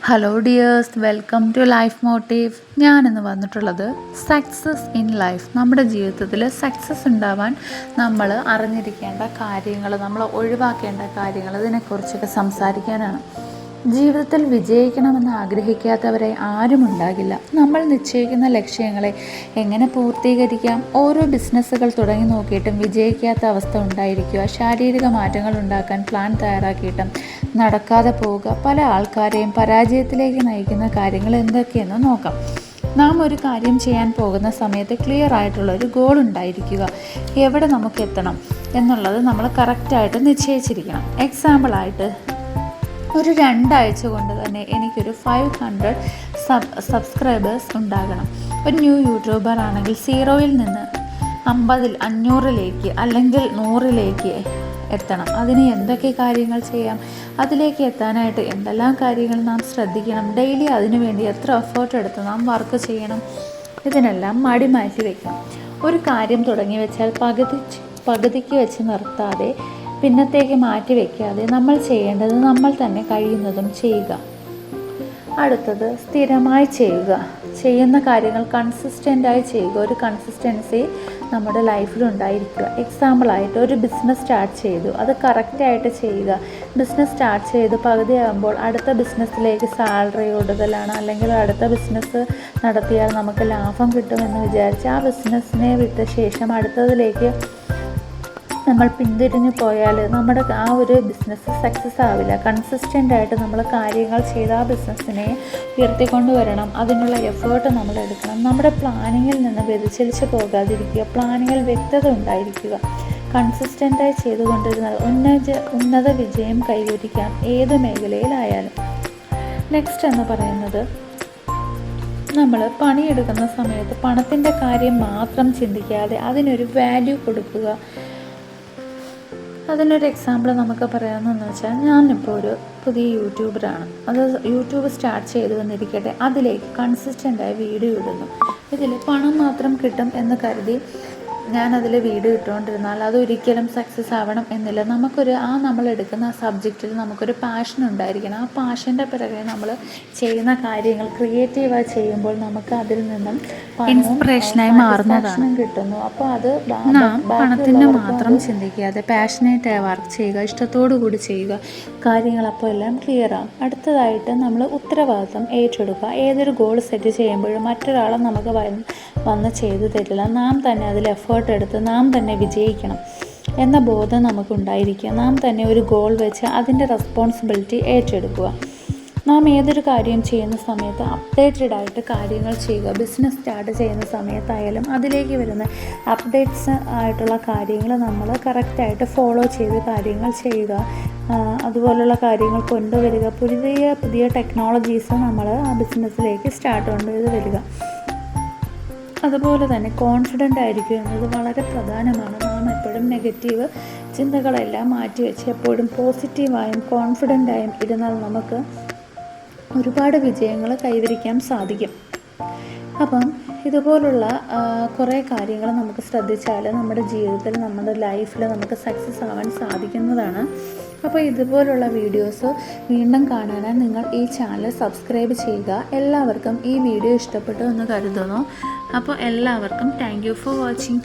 Hello dears, welcome to life motive. ഞാനിന്ന് വന്നിട്ടുള്ളത് success in life. നമ്മുടെ ജീവിതത്തിൽ സക്സസ് ഉണ്ടാവാൻ നമ്മൾ അറിഞ്ഞിരിക്കേണ്ട കാര്യങ്ങൾ, നമ്മൾ ഒഴിവാക്കേണ്ട കാര്യങ്ങൾ, ഇതിനെക്കുറിച്ചൊക്കെ സംസാരിക്കാനാണ്. ജീവിതത്തിൽ വിജയിക്കണമെന്ന് ആഗ്രഹിക്കാത്തവരെ ആരും ഉണ്ടാകില്ല. നമ്മൾ നിശ്ചയിക്കുന്ന ലക്ഷ്യങ്ങളെ എങ്ങനെ പൂർത്തീകരിക്കാം? ഓരോ ബിസിനസ്സുകൾ തുടങ്ങി നോക്കിയിട്ടും വിജയിക്കാത്ത അവസ്ഥ ഉണ്ടായിരിക്കുക, ശാരീരിക മാറ്റങ്ങൾ ഉണ്ടാക്കാൻ പ്ലാൻ തയ്യാറാക്കിയിട്ടും നടക്കാതെ പോവുക, പല ആൾക്കാരെയും പരാജയത്തിലേക്ക് നയിക്കുന്ന കാര്യങ്ങൾ എന്തൊക്കെയെന്ന് നോക്കാം. നാം ഒരു കാര്യം ചെയ്യാൻ പോകുന്ന സമയത്ത് ക്ലിയർ ആയിട്ടുള്ളൊരു ഗോൾ ഉണ്ടായിരിക്കുക. എവിടെ നമുക്ക് എത്തണം എന്നുള്ളത് നമ്മൾ കറക്റ്റായിട്ട് നിശ്ചയിച്ചിരിക്കണം. എക്സാമ്പിളായിട്ട് ഒരു 2 ആഴ്ച കൊണ്ട് തന്നെ എനിക്കൊരു 500 സബ്സ്ക്രൈബേഴ്സ് ഉണ്ടാകണം. ഒരു ന്യൂ യൂട്യൂബർ ആണെങ്കിൽ 0-ൽ നിന്ന് 500-ലേക്ക് അല്ലെങ്കിൽ 100-ലേക്ക് എത്തണം. അതിന് എന്തൊക്കെ കാര്യങ്ങൾ ചെയ്യാം? അതിലേക്ക് എത്താനായിട്ട് എന്തെല്ലാം കാര്യങ്ങൾ നാം ശ്രദ്ധിക്കണം? ഡെയിലി അതിനു വേണ്ടി എത്ര എഫേർട്ട് എടുത്ത് നാം വർക്ക് ചെയ്യണം? ഇതിനെല്ലാം മടി മാറ്റി വയ്ക്കണം. ഒരു കാര്യം തുടങ്ങി വെച്ചാൽ പകുതിക്ക് വെച്ച് നിർത്താതെ, പിന്നത്തേക്ക് മാറ്റി വയ്ക്കാതെ നമ്മൾ ചെയ്യേണ്ടത് നമ്മൾ തന്നെ കഴിയുന്നതും ചെയ്യുക. അടുത്തത് സ്ഥിരമായി ചെയ്യുക. ചെയ്യുന്ന കാര്യങ്ങൾ കൺസിസ്റ്റൻ്റായി ചെയ്യുക. ഒരു കൺസിസ്റ്റൻസി നമ്മുടെ ലൈഫിലുണ്ടായിരിക്കുക. എക്സാമ്പിളായിട്ട് ഒരു ബിസിനസ് സ്റ്റാർട്ട് ചെയ്തു, അത് കറക്റ്റായിട്ട് ചെയ്യുക. ബിസിനസ് സ്റ്റാർട്ട് ചെയ്ത് പകുതിയാകുമ്പോൾ അടുത്ത ബിസിനസ്സിലേക്ക് സാലറി കൂടുതലാണ്, അല്ലെങ്കിൽ അടുത്ത ബിസിനസ് നടത്തിയാൽ നമുക്ക് ലാഭം കിട്ടുമെന്ന് വിചാരിച്ച് ആ ബിസിനസ്സിനെ വിട്ട ശേഷം അടുത്തതിലേക്ക് നമ്മൾ പിന്തിരിഞ്ഞു പോയാൽ നമ്മുടെ ആ ഒരു ബിസിനസ് സക്സസ് ആവില്ല. കൺസിസ്റ്റൻ്റായിട്ട് നമ്മൾ കാര്യങ്ങൾ ചെയ്ത് ആ ബിസിനസ്സിനെ ഉയർത്തിക്കൊണ്ട് വരണം. അതിനുള്ള എഫേർട്ട് നമ്മൾ എടുക്കണം. നമ്മുടെ പ്ലാനിങ്ങിൽ നിന്ന് വ്യതിചലിച്ച് പോകാതിരിക്കുക. പ്ലാനിങ്ങിൽ വ്യക്തത ഉണ്ടായിരിക്കുക. കൺസിസ്റ്റൻ്റായി ചെയ്തുകൊണ്ടിരുന്നാൽ ഉന്നത വിജയം കൈവരിക്കാം, ഏത് മേഖലയിലായാലും. നെക്സ്റ്റ് എന്ന് പറയുന്നത്, നമ്മൾ പണിയെടുക്കുന്ന സമയത്ത് പണത്തിൻ്റെ കാര്യം മാത്രം ചിന്തിക്കാതെ അതിനൊരു വാല്യൂ കൊടുക്കുക. അതിനൊരു എക്സാമ്പിൾ നമുക്ക് പറയാമെന്ന് വെച്ചാൽ, ഞാനിപ്പോൾ ഒരു പുതിയ യൂട്യൂബറാണ്. അത് യൂട്യൂബ് സ്റ്റാർട്ട് ചെയ്തു വന്നിരിക്കട്ടെ, അതിലേക്ക് കൺസിസ്റ്റൻ്റായി വീഡിയോ ഇടുന്നു. ഇതിൽ പണം മാത്രം കിട്ടും എന്ന് കരുതി ഞാനതിൽ വീഡിയോ ഇട്ടുകൊണ്ടിരുന്നാൽ അതൊരിക്കലും സക്സസ് ആവണം എന്നില്ല. നമ്മൾ എടുക്കുന്ന സബ്ജക്റ്റിൽ നമുക്കൊരു പാഷൻ ഉണ്ടായിരിക്കണം. ആ പാഷൻ്റെ പിറകെ നമ്മൾ ചെയ്യുന്ന കാര്യങ്ങൾ ക്രിയേറ്റീവായി ചെയ്യുമ്പോൾ നമുക്ക് അതിൽ നിന്നും ഇൻസ്പിറേഷനായി മാറുന്നതാണ് കിട്ടുന്നു. അപ്പോൾ അത് പണത്തിൻ്റെ മാത്രം ചിന്തിക്കാതെ പാഷനേറ്റായി വർക്ക് ചെയ്യുക, ഇഷ്ടത്തോടു കൂടി ചെയ്യുക. കാര്യങ്ങൾ അപ്പോൾ എല്ലാം ക്ലിയർ ആകും. അടുത്തതായിട്ട് നമ്മൾ ഉത്തരവാദിത്വം ഏറ്റെടുക്കുക. ഏതൊരു ഗോൾ സെറ്റ് ചെയ്യുമ്പോഴും മറ്റൊരാളെ നമുക്ക് വന്ന് ചെയ്തു തരില്ല. നാം തന്നെ അതിൽ എഫേർട്ട് എടുത്ത് നാം തന്നെ വിജയിക്കണം എന്ന ബോധം നമുക്കുണ്ടായിരിക്കുക. നാം തന്നെ ഒരു ഗോൾ വെച്ച് അതിൻ്റെ റെസ്പോൺസിബിലിറ്റി ഏറ്റെടുക്കുക. നാം ഏതൊരു കാര്യം ചെയ്യുന്ന സമയത്ത് അപ്ഡേറ്റഡ് ആയിട്ട് കാര്യങ്ങൾ ചെയ്യുക. ബിസിനസ് സ്റ്റാർട്ട് ചെയ്യുന്ന സമയത്തായാലും അതിലേക്ക് വരുന്ന അപ്ഡേറ്റ്സ് ആയിട്ടുള്ള കാര്യങ്ങൾ നമ്മൾ കറക്റ്റായിട്ട് ഫോളോ ചെയ്ത് കാര്യങ്ങൾ ചെയ്യുക. അതുപോലുള്ള കാര്യങ്ങൾ കൊണ്ടുവരിക. പുതിയ ടെക്നോളജീസ് നമ്മൾ ആ ബിസിനസ്സിലേക്ക് സ്റ്റാർട്ട് കൊണ്ടുവന്ന് വരിക. അതുപോലെ തന്നെ കോൺഫിഡൻ്റ് ആയിരിക്കുക എന്നത് വളരെ പ്രധാനമാണ്. നാം എപ്പോഴും നെഗറ്റീവ് ചിന്തകളെല്ലാം മാറ്റിവെച്ച് എപ്പോഴും പോസിറ്റീവായും കോൺഫിഡൻ്റായും ഇരുന്നാൽ നമുക്ക് ഒരുപാട് വിജയങ്ങൾ കൈവരിക്കാൻ സാധിക്കും. അപ്പം ഇതുപോലുള്ള കുറേ കാര്യങ്ങൾ നമുക്ക് ശ്രദ്ധിച്ചാൽ നമ്മുടെ ജീവിതത്തിൽ, നമ്മുടെ ലൈഫിൽ നമുക്ക് സക്സസ് ആവാൻ സാധിക്കുന്നതാണ്. അപ്പോൾ ഇതുപോലുള്ള വീഡിയോസ് വീണ്ടും കാണാനായി നിങ്ങൾ ഈ ചാനൽ സബ്സ്ക്രൈബ് ചെയ്യുക. എല്ലാവർക്കും ഈ വീഡിയോ ഇഷ്ടപ്പെട്ടു എന്ന് കരുതുന്നു. അപ്പോൾ എല്ലാവർക്കും താങ്ക് യു ഫോർ വാച്ചിങ്.